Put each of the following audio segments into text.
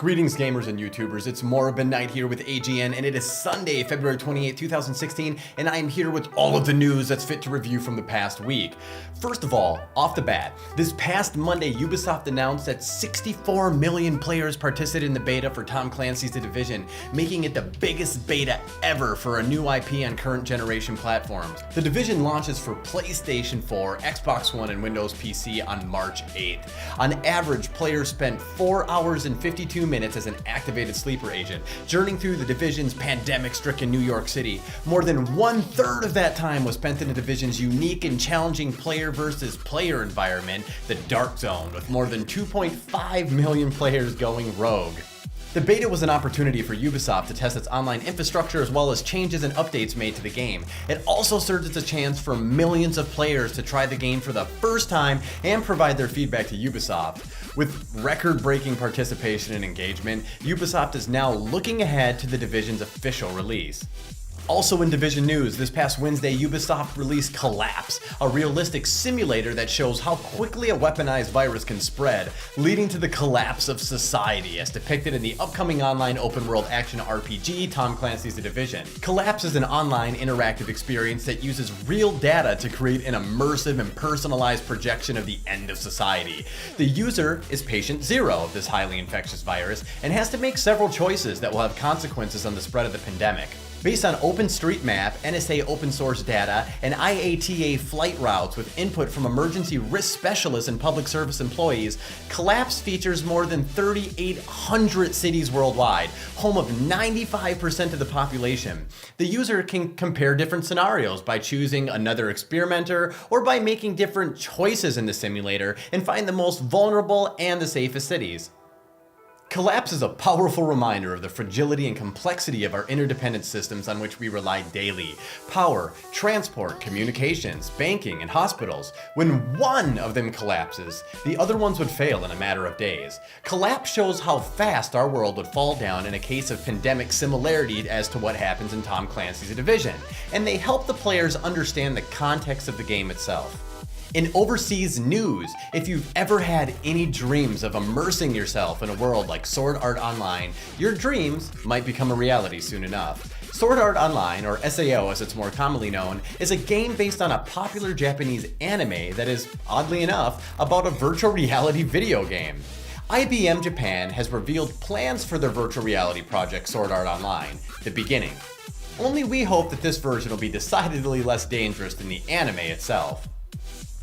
Greetings gamers and YouTubers, it's Moribund Knight here with AGN, and it is Sunday, February 28, 2016, and I am here with all of the news that's fit to review from the past week. First of all, off the bat, this past Monday, Ubisoft announced that 64 million players participated in the beta for Tom Clancy's The Division, making it the biggest beta ever for a new IP on current generation platforms. The Division launches for PlayStation 4, Xbox One, and Windows PC on March 8th. On average, players spent 4 hours and 52 minutes as an activated sleeper agent, journeying through the Division's pandemic-stricken New York City. More than 1/3 of that time was spent in the Division's unique and challenging player versus player environment, the Dark Zone, with more than 2.5 million players going rogue. The beta was an opportunity for Ubisoft to test its online infrastructure as well as changes and updates made to the game. It also served as a chance for millions of players to try the game for the first time and provide their feedback to Ubisoft. With record-breaking participation and engagement, Ubisoft is now looking ahead to the Division's official release. Also in Division news, this past Wednesday, Ubisoft released Collapse, a realistic simulator that shows how quickly a weaponized virus can spread, leading to the collapse of society as depicted in the upcoming online open-world action RPG, Tom Clancy's The Division. Collapse is an online interactive experience that uses real data to create an immersive and personalized projection of the end of society. The user is patient zero of this highly infectious virus and has to make several choices that will have consequences on the spread of the pandemic. Based on OpenStreetMap, NSA open source data, and IATA flight routes with input from emergency risk specialists and public service employees, Collapse features more than 3,800 cities worldwide, home of 95% of the population. The user can compare different scenarios by choosing another experimenter or by making different choices in the simulator and find the most vulnerable and the safest cities. Collapse is a powerful reminder of the fragility and complexity of our interdependent systems on which we rely daily. Power, transport, communications, banking, and hospitals. When one of them collapses, the other ones would fail in a matter of days. Collapse shows how fast our world would fall down in a case of pandemic similarity as to what happens in Tom Clancy's The Division, and they help the players understand the context of the game itself. In overseas news, if you've ever had any dreams of immersing yourself in a world like Sword Art Online, your dreams might become a reality soon enough. Sword Art Online, or SAO as it's more commonly known, is a game based on a popular Japanese anime that is, oddly enough, about a virtual reality video game. IBM Japan has revealed plans for their virtual reality project Sword Art Online, The Beginning. Only we hope that this version will be decidedly less dangerous than the anime itself.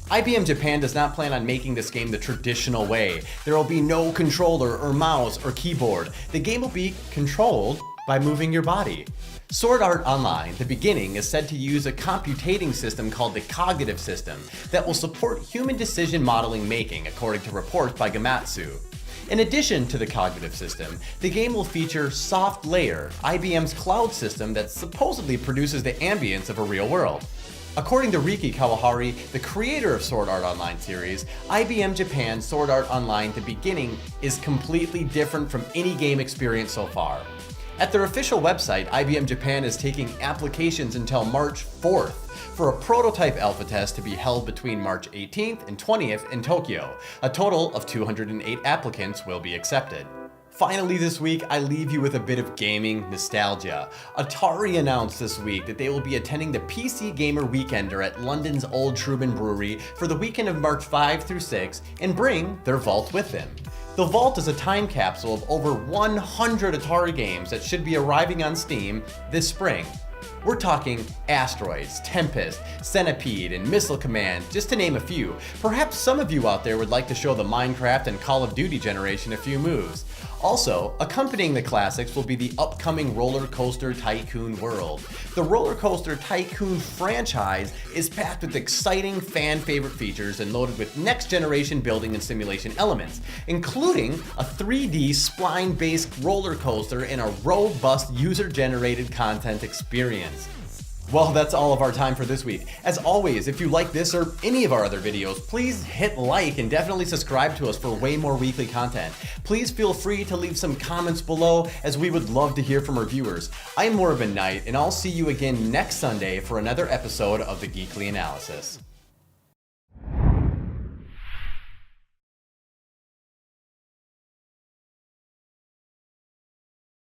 IBM Japan does not plan on making this game the traditional way. There will be no controller or mouse or keyboard. The game will be controlled by moving your body. Sword Art Online, The Beginning, is said to use a computating system called the Cognitive System that will support human decision modeling making, according to reports by Gamatsu. In addition to the cognitive system, the game will feature Soft Layer, IBM's cloud system that supposedly produces the ambience of a real world. According to Riki Kawahari, the creator of Sword Art Online series, IBM Japan's Sword Art Online The Beginning is completely different from any game experience so far. At their official website, IBM Japan is taking applications until March 4th for a prototype alpha test to be held between March 18th and 20th in Tokyo. A total of 208 applicants will be accepted. Finally this week, I leave you with a bit of gaming nostalgia. Atari announced this week that they will be attending the PC Gamer Weekender at London's Old Truman Brewery for the weekend of March 5 through 6 and bring their vault with them. The vault is a time capsule of over 100 Atari games that should be arriving on Steam this spring. We're talking Asteroids, Tempest, Centipede, and Missile Command, just to name a few. Perhaps some of you out there would like to show the Minecraft and Call of Duty generation a few moves. Also, accompanying the classics will be the upcoming Roller Coaster Tycoon World. The Roller Coaster Tycoon franchise is packed with exciting fan-favorite features and loaded with next-generation building and simulation elements, including a 3D spline-based roller coaster and a robust user-generated content experience. Well, that's all of our time for this week. As always, if you like this or any of our other videos, please hit like and definitely subscribe to us for way more weekly content. Please feel free to leave some comments below, as we would love to hear from our viewers. I'm Moribund Knight, and I'll see you again next Sunday for another episode of the Geekly Analysis.